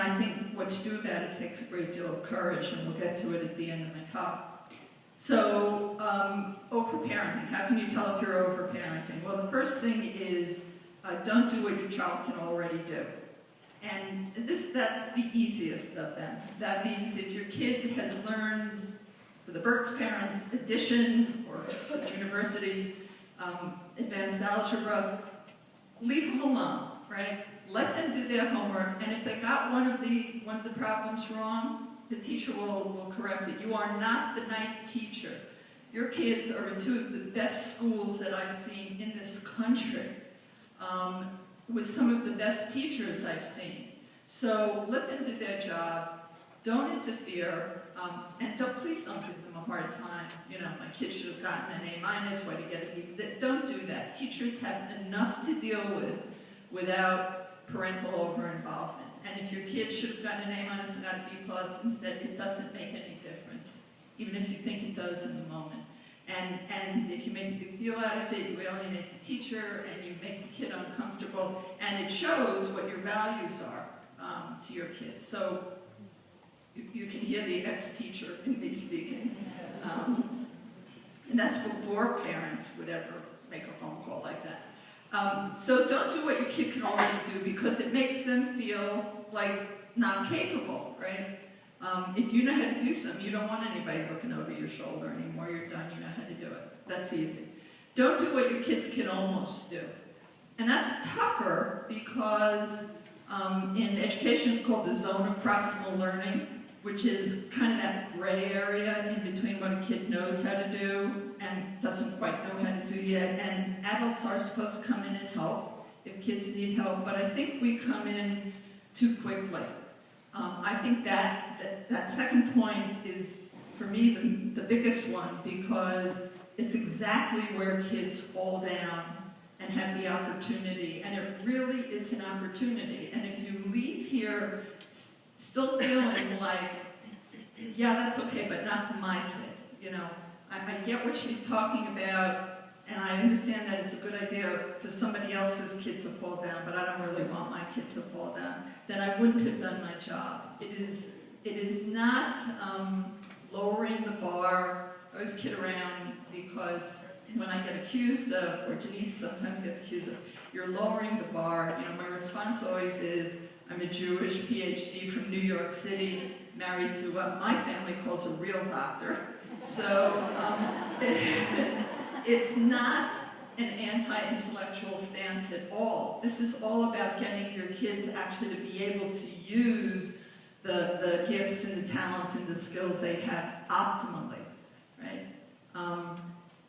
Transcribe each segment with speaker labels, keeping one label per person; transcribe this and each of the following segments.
Speaker 1: And I think what to do about it takes a great deal of courage, and we'll get to it at the end of my talk. So, overparenting. How can you tell if you're overparenting? Well, the first thing is don't do what your child can already do. And that's the easiest of them. That means if your kid has learned, for the Berks parents, addition, or university, advanced algebra, leave them alone, right? Let them do their homework, and if they got one of the problems wrong, the teacher will correct it. You are not the night teacher. Your kids are in two of the best schools that I've seen in this country, with some of the best teachers I've seen. So let them do their job. Don't interfere, and please don't give them a hard time. You know, my kid should have gotten an A-, why did he get a B? Don't do that. Teachers have enough to deal with without parental over-involvement. And if your kid should have gotten an A- and got a B+, instead, it doesn't make any difference, even if you think it does in the moment. And if you make a big deal out of it, you alienate the teacher, and you make the kid uncomfortable, and it shows what your values are to your kids. So you can hear the ex-teacher in me speaking. And that's before parents would ever make a phone call like that. So don't do what your kid can already do, because it makes them feel like not capable, right? If you know how to do something, you don't want anybody looking over your shoulder anymore. You're done, you know how to do it. That's easy. Don't do what your kids can almost do. And that's tougher because in education it's called the zone of proximal learning, which is kind of that gray area in between what a kid knows how to do and doesn't quite know how to do yet. And adults are supposed to come in and help if kids need help, but I think we come in too quickly. I think that second point is, for me, the biggest one, because it's exactly where kids fall down and have the opportunity, and it really is an opportunity. And if you leave here still feeling like, yeah, that's okay, but not for my kid, you know, I get what she's talking about, and I understand that it's a good idea for somebody else's kid to fall down, but I don't really want my kid to fall down, then I wouldn't have done my job. It is not lowering the bar. I always kid around because when I get accused of, or Denise sometimes gets accused of, you're lowering the bar, you know, my response always is, I'm a Jewish PhD from New York City, married to what my family calls a real doctor. So it's not an anti-intellectual stance at all. This is all about getting your kids actually to be able to use the gifts and the talents and the skills they have optimally, right?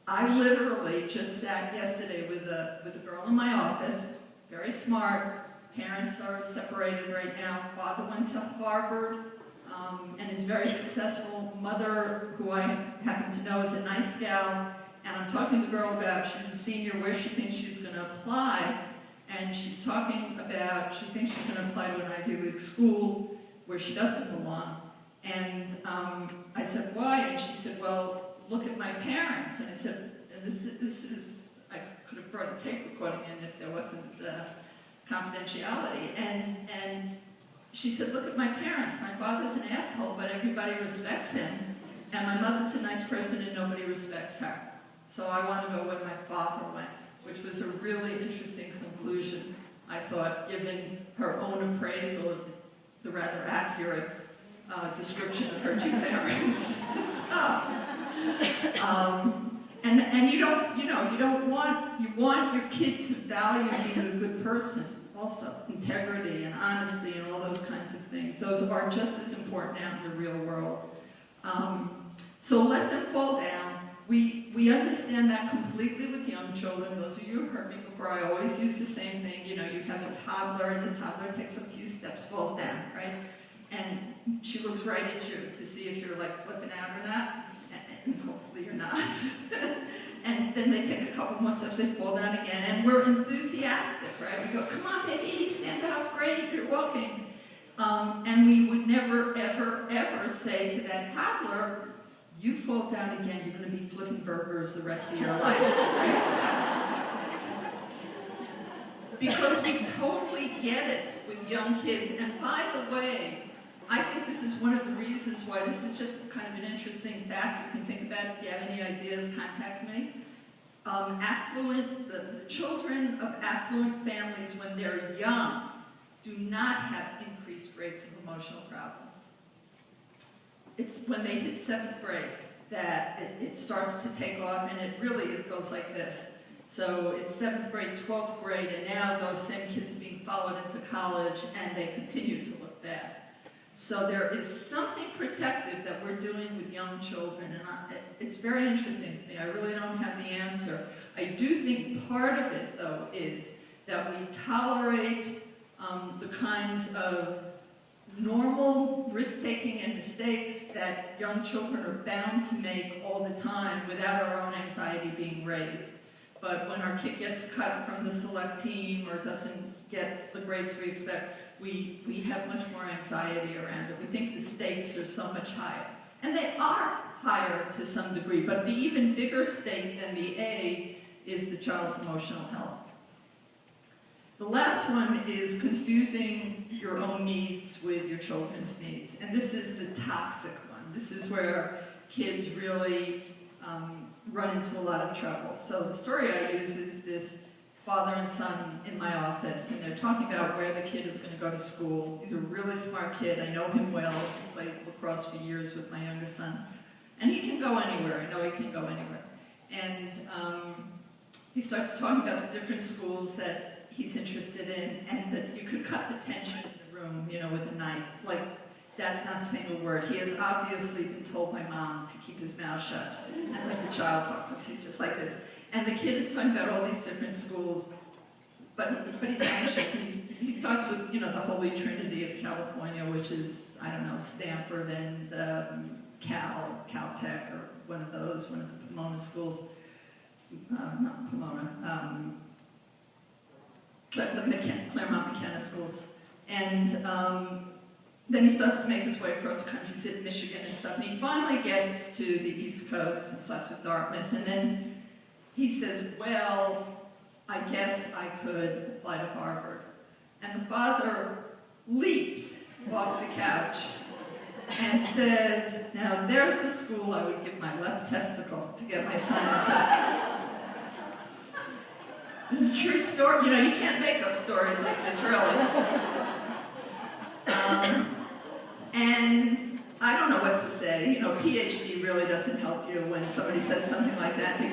Speaker 1: I literally just sat yesterday with a girl in my office, very smart. Parents are separated right now. Father went to Harvard and is very successful. Mother, who I happen to know, is a nice gal. And I'm talking to the girl about, she's a senior, where she thinks she's going to apply. And she's talking about, she thinks she's going to apply to an Ivy League school where she doesn't belong. And I said, why? And she said, well, look at my parents. And I said, and this is, I could have brought a tape recording in if there wasn't confidentiality. And she said, look at my parents. My father's an asshole, but everybody respects him. And my mother's a nice person and nobody respects her. So I want to go where my father went, which was a really interesting conclusion, I thought, given her own appraisal of the rather accurate description of her two parents. And you want your kid to value being a good person also, integrity and honesty and all those kinds of things. Those are just as important out in the real world. So let them fall down. We understand that completely with young children. Those of you who heard me before, I always use the same thing. You know, you have a toddler, and the toddler takes a few steps, falls down, right? And she looks right at you to see if you're like flipping out or not, and hopefully you're not. And then they take a couple more steps, they fall down again, and we're enthusiastic, right? We go, come on, baby, stand up, great, you're walking. And we would never, ever, ever say to that toddler, you fall down again, you're going to be flipping burgers the rest of your life, right? because we totally get it with young kids. And by the way, I think this is one of the reasons why this is just kind of an interesting fact. You can think about it. If you have any ideas, contact me. The children of affluent families, when they're young, do not have increased rates of emotional problems. It's when they hit 7th grade that it starts to take off, and it goes like this. So it's 7th grade, 12th grade, and now those same kids are being followed into college, and they continue to look bad. So there is something protective that we're doing with young children, and it's very interesting to me. I really don't have the answer. I do think part of it, though, is that we tolerate the kinds of normal risk-taking and mistakes that young children are bound to make all the time without our own anxiety being raised. But when our kid gets cut from the select team or doesn't get the grades we expect, we have much more anxiety around it. We think the stakes are so much higher. And they are higher to some degree, but the even bigger stake than the A is the child's emotional health. The last one is confusing your own needs with your children's needs. And this is the toxic one. This is where kids really run into a lot of trouble. So the story I use is this father and son in my office, and they're talking about where the kid is going to go to school. He's a really smart kid. I know him well. He played lacrosse for years with my youngest son. And he can go anywhere. I know he can go anywhere. And he starts talking about the different schools that he's interested in, and that you could cut the tension in the room, with a knife. Like, that's not saying a word. He has obviously been told by mom to keep his mouth shut and let the child talk, because he's just like this. And the kid is talking about all these different schools, but he's anxious. And he starts with, the Holy Trinity of California, which is, I don't know, Stanford and Caltech, or one of the Pomona schools. Not Pomona. The Claremont McKenna schools. And then he starts to make his way across the country. He's in Michigan and stuff. And he finally gets to the East Coast and starts with Dartmouth. And then he says, well, I guess I could apply to Harvard. And the father leaps off the couch and says, now there's a school I would give my left testicle to get my son into. This is a true story. You can't make up stories like this, really. And I don't know what to say. PhD really doesn't help you when somebody says something like that. The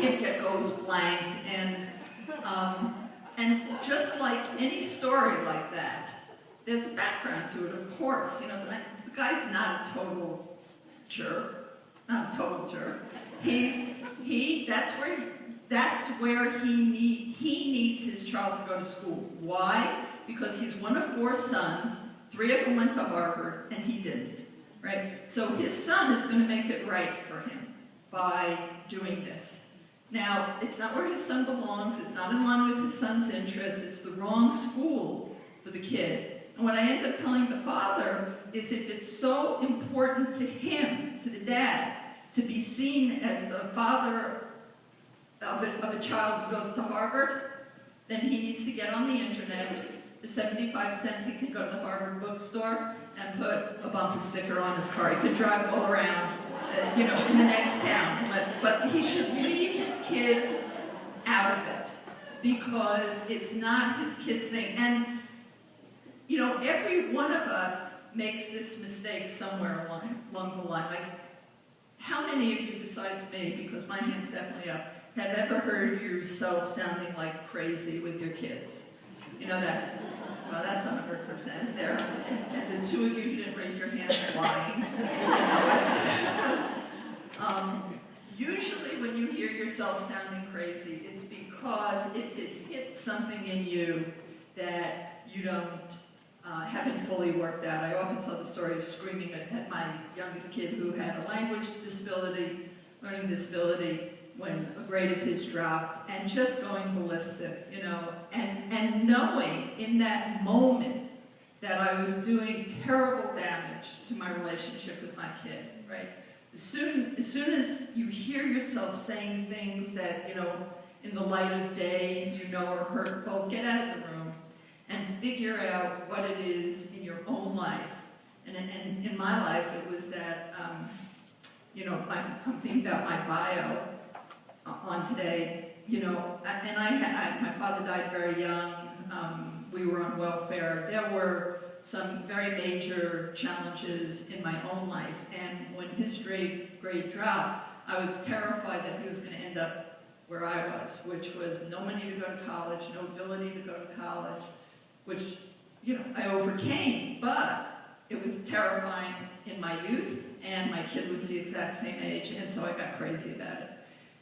Speaker 1: kid goes blank, and just like any story like that, there's a background to it, of course. The guy's not a total jerk. Not a total jerk. That's where he needs his child to go to school. Why? Because he's one of 4 sons. 3 of them went to Harvard, and he didn't, right? So his son is going to make it right for him by doing this. Now, it's not where his son belongs. It's not in line with his son's interests. It's the wrong school for the kid. And what I end up telling the father is, if it's so important to him, to the dad, to be seen as the father of a child who goes to Harvard, then he needs to get on the internet. For 75 cents, he can go to the Harvard bookstore and put a bumper sticker on his car. He could drive all around, in the next town. But he should leave his kid out of it, because it's not his kid's thing. And, every one of us makes this mistake somewhere along the line. Like, how many of you, besides me, because my hand's definitely up, have ever heard yourself sounding like crazy with your kids? That? Well, that's 100% there. And the 2 of you who didn't raise your hands are lying. Usually when you hear yourself sounding crazy, it's because it has hit something in you that you don't haven't fully worked out. I often tell the story of screaming at my youngest kid, who had a language disability, learning disability, when a grade of his dropped, and just going ballistic, and knowing in that moment that I was doing terrible damage to my relationship with my kid, right? As soon as you hear yourself saying things that, in the light of day, you know are hurtful, get out of the room and figure out what it is in your own life. And in my life, it was that, you know, I'm thinking about my bio on today, you know, and my father died very young. We were on welfare. There were some very major challenges in my own life. And when his grade dropped, I was terrified that he was going to end up where I was, which was no money to go to college, no ability to go to college, which, you know, I overcame, but it was terrifying in my youth, and my kid was the exact same age, and so I got crazy about it.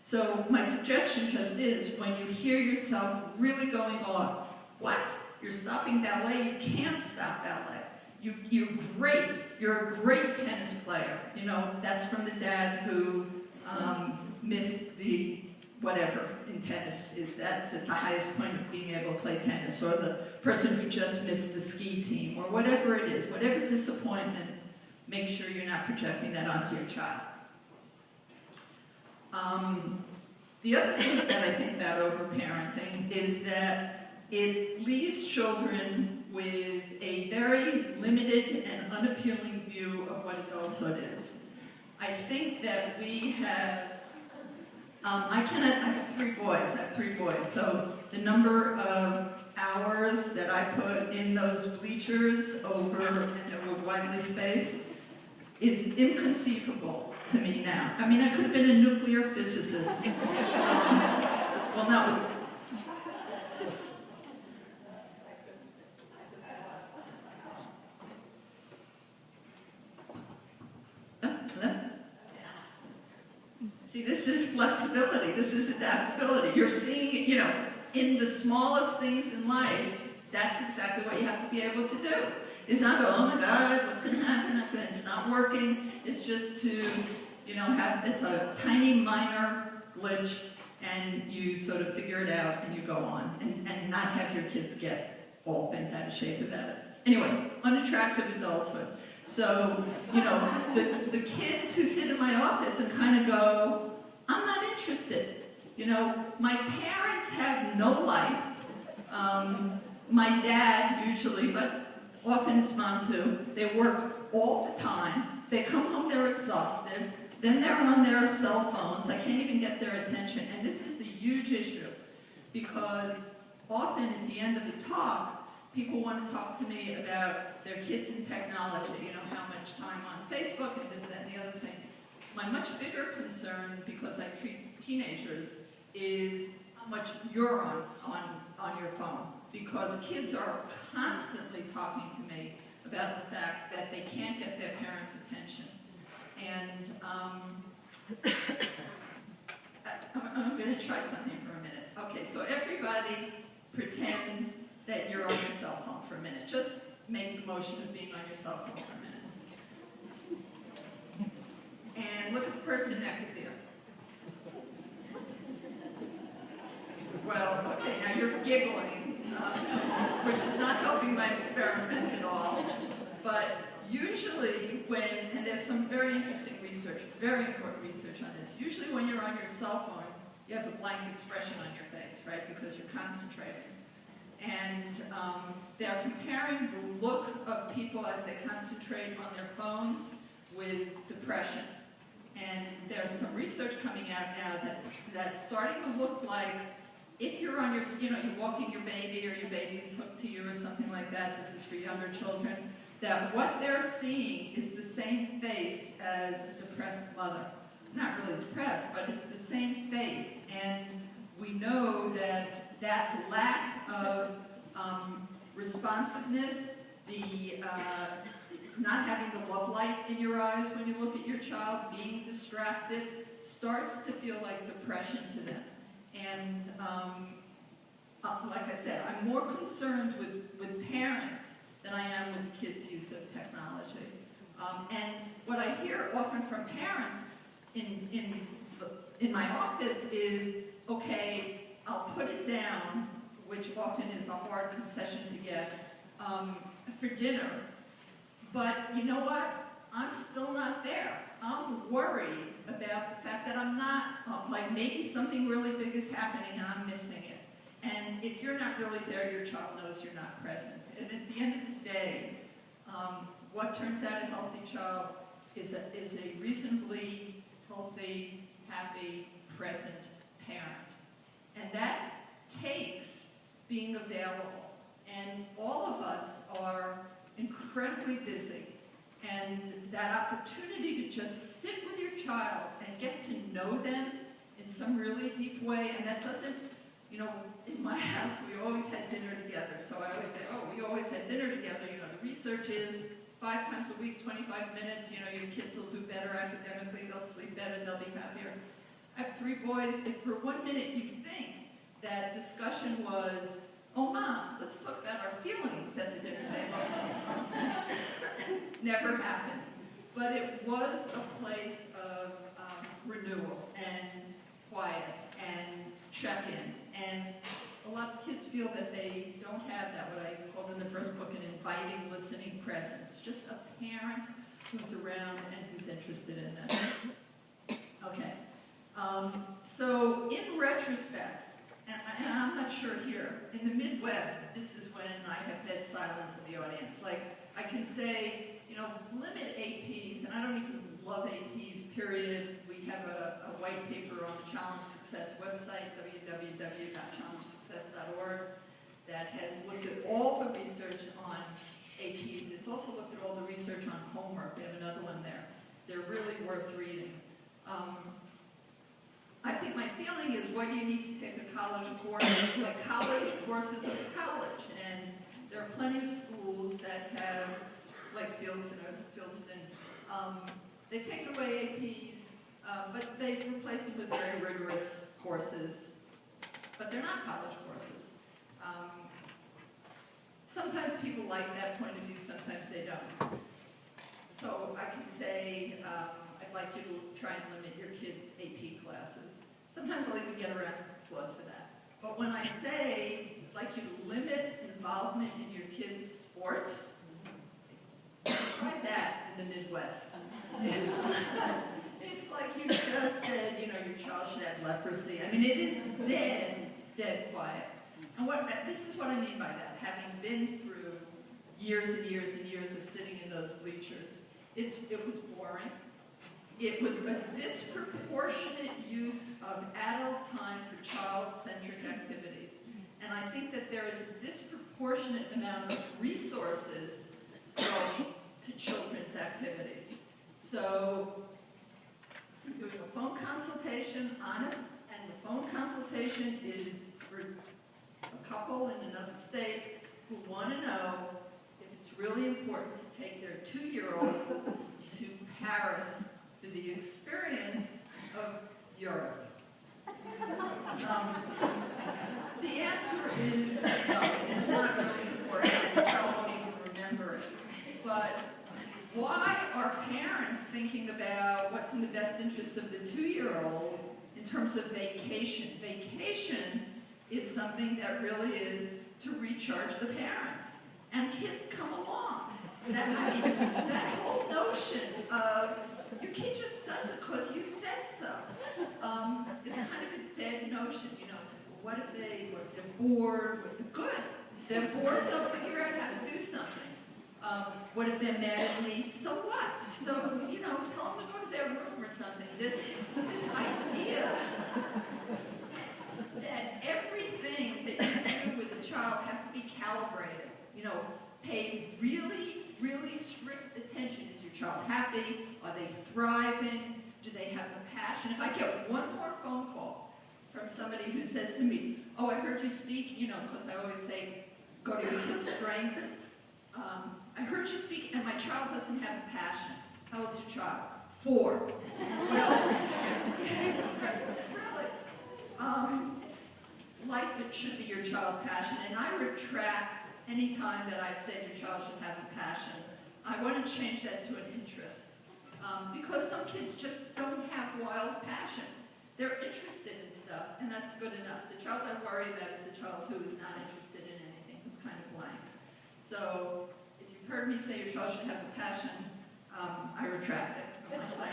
Speaker 1: So my suggestion just is, when you hear yourself really going off, what? You're stopping ballet? You can't stop ballet. You're great. You're a great tennis player. You know, that's from the dad who missed the whatever in tennis. That's at the highest point of being able to play tennis, or the person who just missed the ski team, or whatever it is, whatever disappointment, make sure you're not projecting that onto your child. The other thing that I think about overparenting is that it leaves children with a very limited and unappealing view of what adulthood is. I think that we have, I have three boys, so the number of hours that I put in those bleachers over and widely spaced is inconceivable to me now. I mean, I could have been a nuclear physicist. Well, no. See, this is flexibility, this is adaptability. You're seeing, you know, in the smallest things in life, that's exactly what you have to be able to do. It's not go, oh my God, what's going to happen? It's not working. It's just to, you know, it's a tiny minor glitch, and you sort of figure it out and you go on, and not have your kids get all bent out of shape about it. Anyway, unattractive adulthood. So, you know, the kids who sit in my office and kind of go, I'm not interested. You know, my parents have no life. My dad usually, but often his mom too, they work all the time. They come home, they're exhausted. Then they're on their cell phones. I can't even get their attention. And this is a huge issue, because often at the end of the talk, people want to talk to me about their kids and technology, you know, how much time on Facebook and this, that, and the other thing. My much bigger concern, because I treat teenagers, is how much you're on your phone. Because kids are constantly talking to me about the fact that they can't get their parents' attention. And I'm going to try something for a minute. Okay, so everybody pretend that you're on your cell phone for a minute. Just make the motion of being on your cell phone for a minute. And look at the person next to you. Well, okay, now you're giggling, which is not helping my experiment at all. But usually and there's some very interesting research, very important research on this. Usually when you're on your cell phone, you have a blank expression on your face, right? Because you're concentrating. And they're comparing the look of people as they concentrate on their phones with depression. And there's some research coming out now that's starting to look like, if you're on your, you know, you're walking your baby, or your baby's hooked to you or something like that, this is for younger children, that what they're seeing is the same face as a depressed mother. Not really depressed, but it's the same face. And we know that that lack of responsiveness, the not having the love light in your eyes when you look at your child, being distracted, starts to feel like depression to them. And like I said, I'm more concerned with parents than I am with kids' use of technology. And what I hear often from parents in my office is, okay, I'll put it down, which often is a hard concession to get, for dinner. But you know what? I'm still not there. I'm worried about the fact that I'm not, like maybe something really big is happening and I'm missing it. And if you're not really there, your child knows you're not present. And at the end of the day, what turns out a healthy child is a reasonably healthy, happy, present parent. And that takes being available. And all of us are incredibly busy. And that opportunity to just sit with your child and get to know them in some really deep way, and that doesn't, you know, in my house we always had dinner together. So I always say, oh, we always had dinner together. You know, the research is 5 times a week, 25 minutes, you know, your kids will do better academically, they'll sleep better, they'll be happier. I have 3 boys. If for 1 minute you think that discussion was, oh, Mom, let's talk about our feelings at the dinner table. Never happened. But it was a place of renewal and quiet and check-in. And a lot of kids feel that they don't have that, what I called in the first book, an inviting, listening presence. Just a parent who's around and who's interested in them. Okay. So in retrospect, and I'm not sure here, in the Midwest, this is when I have dead silence in the audience. Like, I can say, you know, limit APs, and I don't even love APs, period. We have a white paper on the Challenge Success website, www.challengesuccess.org, that has looked at all the research on APs. It's also looked at all the research on homework. We have another one there. They're really worth reading. I think my feeling is, why do you need to take a college course? Like, college courses are college, and there are plenty of schools that have, like Fieldston, they've taken away APs, but they replace them with very rigorous courses, but they're not college courses. Sometimes people like that point of view, sometimes they don't. So I can say, I'd like you to try and limit your kids' AP classes. Sometimes I'll even get around to applause for that. But when I say, I'd like you to limit involvement in your kids' sports, try that in the Midwest. It's like you just said, you know, your child should have leprosy. I mean, it is dead quiet. And this is what I mean by that. Having been through years and years and years of sitting in those bleachers, it was boring. It was a disproportionate use of adult time for child-centric activities. And I think that there is a disproportionate amount of resources going to children's activities. So I'm doing a phone consultation, honest, and the phone consultation is for a couple in another state who want to know if it's really important to take their 2-year-old to Paris for the experience of Europe. The answer is no, it's not really important. The child won't even remember it. But why are parents thinking about what's in the best interest of the 2-year-old in terms of vacation? Vacation is something that really is to recharge the parents. And kids come along. That whole notion of your kid just does it because you said so is kind of a dead notion. You know, it's like, well, what if they're bored? Good. They're bored, they'll figure out how to do something. What if they're mad at me? So what? So, you know, tell them to go to their room or something. This idea that everything that you do with a child has to be calibrated. You know, pay really, really strict attention. Is your child happy? Are they thriving? Do they have the passion? If I get one more phone call from somebody who says to me, oh, I heard you speak, you know, because I always say, go to your kid's strengths. I heard you speak, and my child doesn't have a passion. How old's your child? 4. Well, really, life, it should be your child's passion, and I retract any time that I've said your child should have a passion. I want to change that to an interest, because some kids just don't have wild passions. They're interested in stuff, and that's good enough. The child I worry about is the child who is not interested in anything, who's kind of blank. So if you've heard me say your child should have a passion, I retract it.